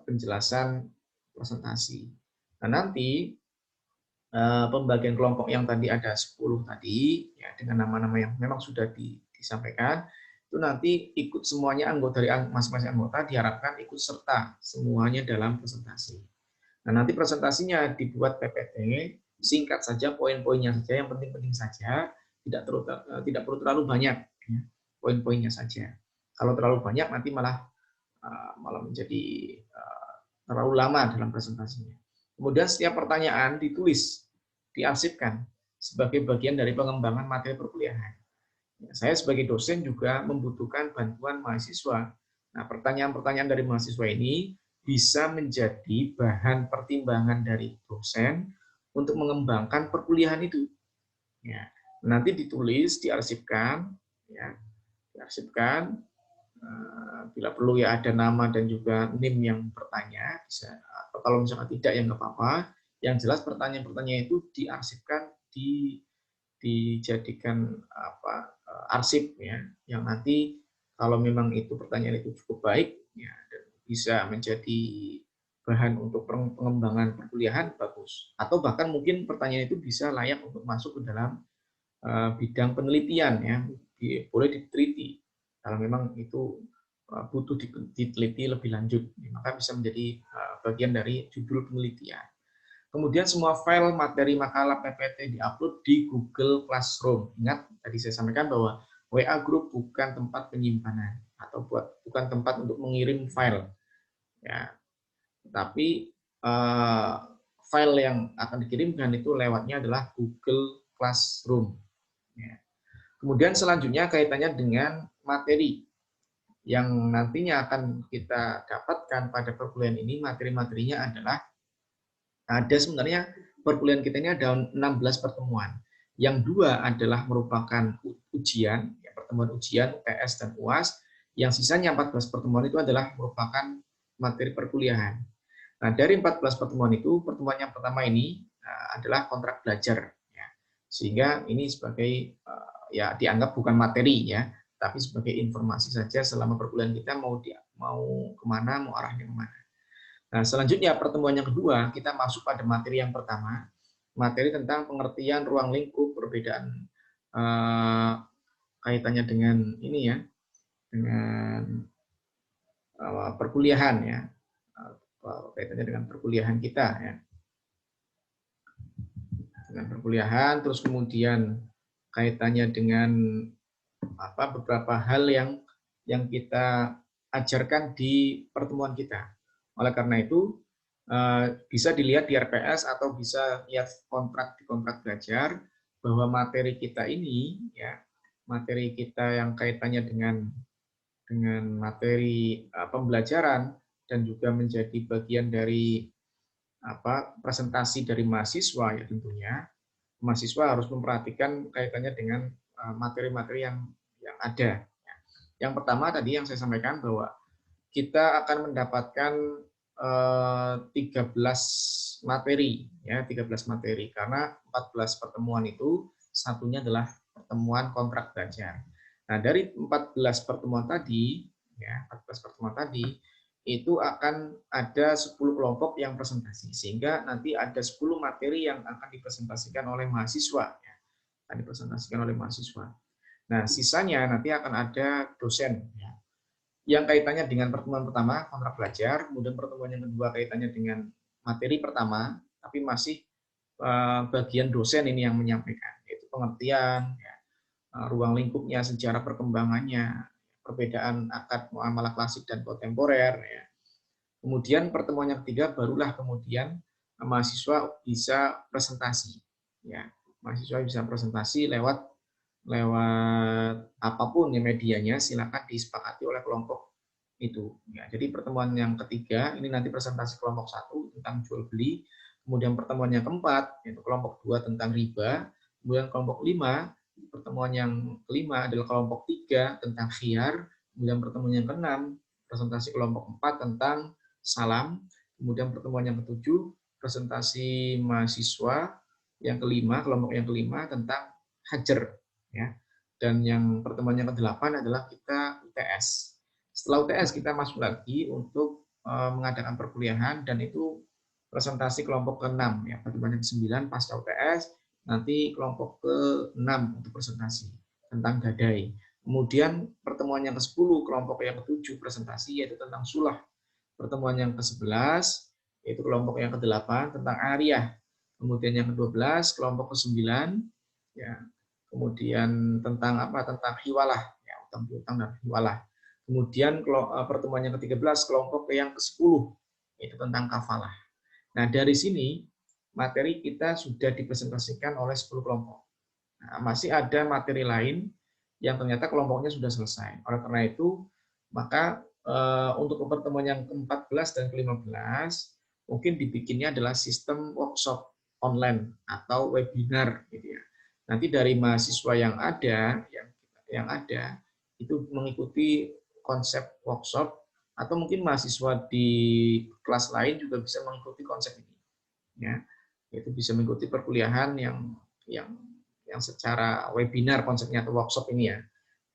penjelasan presentasi. Nah, nanti pembagian kelompok yang tadi ada 10 tadi, ya, dengan nama-nama yang memang sudah disampaikan, itu nanti ikut semuanya dari masing-masing anggota diharapkan ikut serta semuanya dalam presentasi. Nah, nanti presentasinya dibuat PPT, singkat saja, poin-poinnya saja, yang penting-penting saja, tidak perlu terlalu banyak, ya, poin-poinnya saja. Kalau terlalu banyak nanti malah menjadi terlalu lama dalam presentasinya. Kemudian setiap pertanyaan ditulis, diarsipkan sebagai bagian dari pengembangan materi perkuliahan. Saya sebagai dosen juga membutuhkan bantuan mahasiswa. Nah, pertanyaan-pertanyaan dari mahasiswa ini bisa menjadi bahan pertimbangan dari dosen untuk mengembangkan perkuliahan itu. Ya, nanti ditulis, diarsipkan, ya, diarsipkan. Bila perlu ya ada nama dan juga NIM yang bertanya, bisa. Atau kalau misalnya tidak ya nggak apa-apa. Yang jelas pertanyaan-pertanyaan itu diarsipkan, dijadikan arsip ya, yang nanti Kalau memang itu pertanyaan itu cukup baik, ya, dan bisa menjadi bahan untuk pengembangan perkuliahan, bagus. Atau bahkan mungkin pertanyaan itu bisa layak untuk masuk ke dalam bidang penelitian, ya, boleh diteliti. Kalau memang itu butuh diteliti lebih lanjut, maka bisa menjadi bagian dari judul penelitian. Kemudian semua file materi makalah PPT diupload di Google Classroom. Ingat, tadi saya sampaikan bahwa WA Group bukan tempat penyimpanan atau bukan tempat untuk mengirim file, ya. Tapi file yang akan dikirimkan itu lewatnya adalah Google Classroom. Ya. Kemudian selanjutnya kaitannya dengan materi yang nantinya akan kita dapatkan pada perkuliahan ini. Materi-materinya adalah ada sebenarnya perkuliahan kita ini ada 16 pertemuan. Yang 2 adalah merupakan ujian, ya, pertemuan ujian UTS dan UAS. Yang sisanya 14 pertemuan itu adalah merupakan materi perkuliahan. Nah, dari 14 pertemuan itu, pertemuan yang pertama ini adalah kontrak belajar, ya. Sehingga ini sebagai ya dianggap bukan materi, ya, tapi sebagai informasi saja selama perkuliahan kita mau kemana, mau arahnya kemana. Nah, selanjutnya pertemuan yang kedua, kita masuk pada materi yang pertama, materi tentang pengertian ruang lingkup, perbedaan kaitannya dengan ini, ya, dengan perkuliahan, ya, kaitannya dengan perkuliahan kita, ya, dengan perkuliahan, terus kemudian kaitannya dengan beberapa hal yang kita ajarkan di pertemuan kita. Oleh karena itu, bisa dilihat di RPS atau bisa lihat di kontrak belajar bahwa materi kita ini, ya, materi kita yang kaitannya dengan materi pembelajaran dan juga menjadi bagian dari presentasi dari mahasiswa, ya, tentunya mahasiswa harus memperhatikan kaitannya dengan materi-materi yang ada. Yang pertama tadi yang saya sampaikan bahwa kita akan mendapatkan 13 materi, ya, 13 materi, karena 14 pertemuan itu satunya adalah pertemuan kontrak belajar. Nah, dari 14 pertemuan tadi, ya, 14 pertemuan tadi itu akan ada 10 kelompok yang presentasi, sehingga nanti ada 10 materi yang akan dipresentasikan oleh mahasiswa, ya, akan dipresentasikan oleh mahasiswa. Nah, sisanya nanti akan ada dosen, ya, yang kaitannya dengan pertemuan pertama, kontrak belajar, kemudian pertemuan yang kedua kaitannya dengan materi pertama, tapi masih bagian dosen ini yang menyampaikan, yaitu pengertian, ya, ruang lingkupnya, sejarah perkembangannya, perbedaan akad muamalah klasik dan kontemporer, ya. Kemudian pertemuan yang ketiga barulah kemudian mahasiswa bisa presentasi, ya, mahasiswa bisa presentasi lewat apapun ya medianya, silakan disepakati oleh kelompok itu. Ya, jadi pertemuan yang ketiga ini nanti presentasi kelompok 1 tentang jual beli, kemudian pertemuan yang keempat yaitu kelompok 2 tentang riba, kemudian kelompok 5, pertemuan yang kelima adalah kelompok 3 tentang khiyar, kemudian pertemuan yang keenam presentasi kelompok 4 tentang salam, kemudian pertemuan yang ketujuh presentasi mahasiswa, yang kelima kelompok yang kelima tentang hajar, ya. Dan yang pertemuan yang ke-8 adalah kita UTS. Setelah UTS kita masuk lagi untuk mengadakan perkuliahan, dan itu presentasi kelompok ke-6, ya, pertemuan yang ke-9 pasca UTS, nanti kelompok ke-6 untuk presentasi tentang gadai. Kemudian pertemuan yang ke-10 kelompok yang ke-7 presentasi yaitu tentang sulah. Pertemuan yang ke-11 yaitu kelompok yang ke-8 tentang ariyah. Kemudian yang ke-12 kelompok ke-9, ya, kemudian tentang tentang hiwalah, ya, utang piutang dan hiwalah. Kemudian pertemuan yang ke-13 kelompok yang ke-10 yaitu tentang kafalah. Nah, dari sini materi kita sudah dipresentasikan oleh 10 kelompok. Nah, masih ada materi lain yang ternyata kelompoknya sudah selesai. Oleh karena itu, maka untuk pertemuan yang ke-14 dan ke-15 mungkin dibikinnya adalah sistem workshop online atau webinar, gitu, ya. Nanti dari mahasiswa yang ada itu mengikuti konsep workshop, atau mungkin mahasiswa di kelas lain juga bisa mengikuti konsep ini, ya. Itu bisa mengikuti perkuliahan yang secara webinar konsepnya atau workshop ini, ya.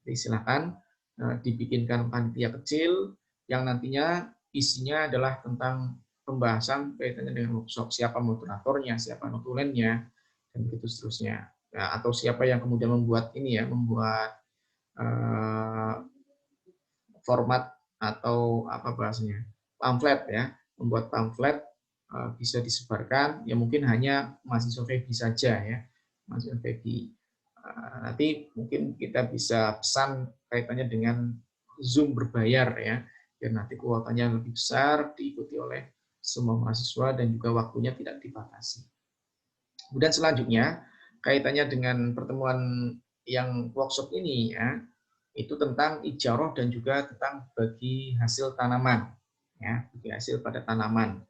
Jadi silakan dibikinkan panitia kecil yang nantinya isinya adalah tentang pembahasan kaitannya dengan workshop, siapa moderatornya, siapa notulennya, dan begitu seterusnya. Nah, atau siapa yang kemudian membuat ini ya, membuat format atau apa bahasanya, pamflet ya, membuat pamflet bisa disebarkan, ya mungkin hanya mahasiswa FEBI saja ya, mahasiswa FEBI. Nanti mungkin kita bisa pesan kaitannya dengan Zoom berbayar ya, biar nanti kuotanya lebih besar, diikuti oleh semua mahasiswa dan juga waktunya tidak dibatasi. Kemudian selanjutnya, kaitannya dengan pertemuan yang workshop ini ya, itu tentang ijarah dan juga tentang bagi hasil tanaman, ya, bagi hasil pada tanaman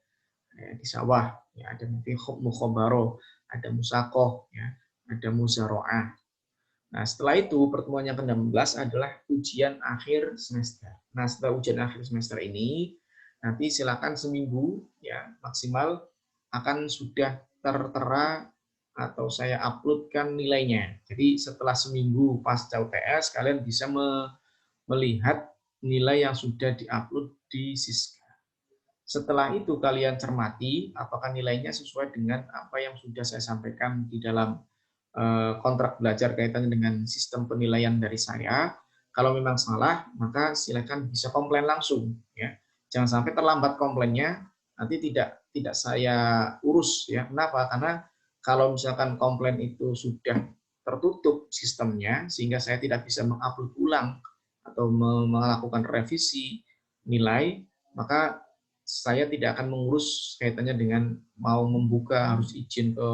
ya, di sawah, ya, ada nanti mukhobaroh, ada musakoh, ya, ada muzaroah. Nah, setelah itu pertemuan yang ke-16 adalah ujian akhir semester. Nah, setelah ujian akhir semester ini, nanti silakan seminggu ya maksimal akan sudah tertera atau saya uploadkan nilainya. Jadi setelah seminggu pasca UTS, kalian bisa melihat nilai yang sudah diupload di Siska. Setelah itu kalian cermati apakah nilainya sesuai dengan apa yang sudah saya sampaikan di dalam kontrak belajar kaitannya dengan sistem penilaian dari saya. Kalau memang salah, maka silakan bisa komplain langsung. Ya. Jangan sampai terlambat komplainnya, nanti tidak saya urus. Ya. Kenapa? Karena kalau misalkan komplain itu sudah tertutup sistemnya, sehingga saya tidak bisa mengupload ulang atau melakukan revisi nilai, maka saya tidak akan mengurus kaitannya dengan mau membuka harus izin ke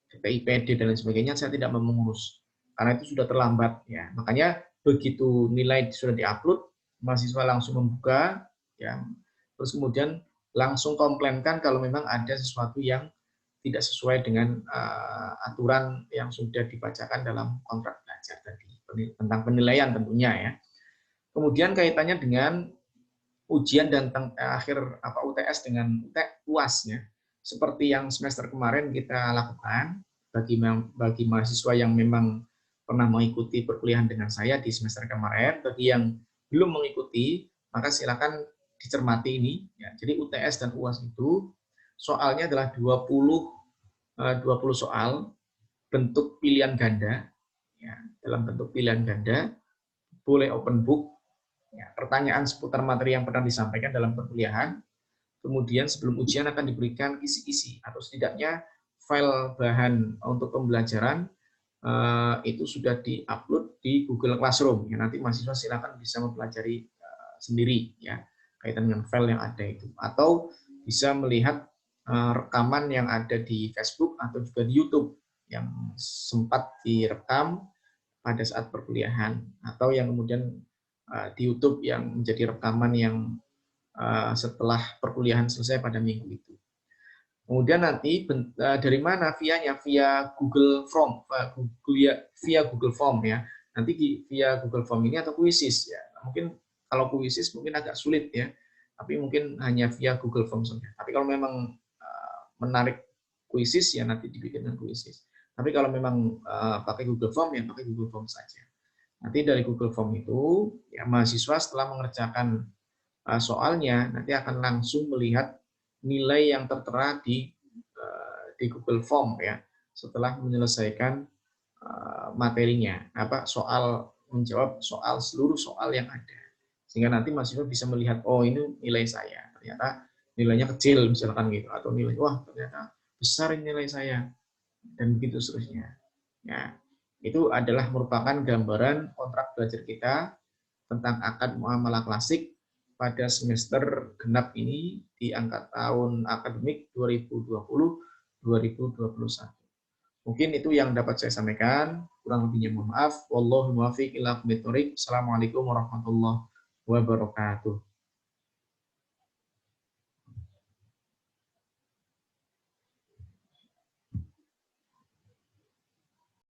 PIPD dan lain sebagainya, saya tidak mau mengurus karena itu sudah terlambat ya. Makanya begitu nilai sudah diupload, mahasiswa langsung membuka ya, terus kemudian langsung komplainkan kalau memang ada sesuatu yang tidak sesuai dengan aturan yang sudah dibacakan dalam kontrak belajar tadi tentang penilaian tentunya ya. Kemudian kaitannya dengan ujian dan akhir UTS dengan UAS ya. Seperti yang semester kemarin kita lakukan bagi mahasiswa yang memang pernah mengikuti perkuliahan dengan saya di semester kemarin, bagi yang belum mengikuti, maka silakan dicermati ini ya. Jadi UTS dan UAS itu soalnya adalah 20 soal bentuk pilihan ganda ya, dalam bentuk pilihan ganda, boleh open book. Ya, pertanyaan seputar materi yang pernah disampaikan dalam perkuliahan, kemudian sebelum ujian akan diberikan kisi-kisi atau setidaknya file bahan untuk pembelajaran itu sudah diupload di Google Classroom. Ya, nanti mahasiswa silakan bisa mempelajari sendiri ya kaitan dengan file yang ada itu, atau bisa melihat rekaman yang ada di Facebook atau juga di YouTube yang sempat direkam pada saat perkuliahan, atau yang kemudian di YouTube yang menjadi rekaman yang setelah perkuliahan selesai pada minggu itu. Kemudian nanti dari mana via-nya? Via Google Form, via Google Form ya. Nanti via Google Form ini atau Quizzes ya. Mungkin kalau Quizzes mungkin agak sulit ya, tapi mungkin hanya via Google Form saja. Tapi kalau memang menarik Quizzes ya nanti dibikin dengan Quizzes. Tapi kalau memang pakai Google Form ya pakai Google Form saja. Nanti dari Google Form itu, ya mahasiswa setelah mengerjakan soalnya, nanti akan langsung melihat nilai yang tertera di Google Form ya, setelah menyelesaikan materinya, menjawab soal seluruh soal yang ada, sehingga nanti mahasiswa bisa melihat, oh ini nilai saya, ternyata nilainya kecil misalkan gitu, atau nilai wah ternyata besar nilai saya, dan begitu seterusnya. Ya. Itu adalah merupakan gambaran kontrak belajar kita tentang akad muamalah klasik pada semester genap ini di angka tahun akademik 2020-2021. Mungkin itu yang dapat saya sampaikan. Kurang lebihnya mohon maaf. Wallahu muwaffiq ila aqwamit thoriq. Assalamualaikum warahmatullahi wabarakatuh.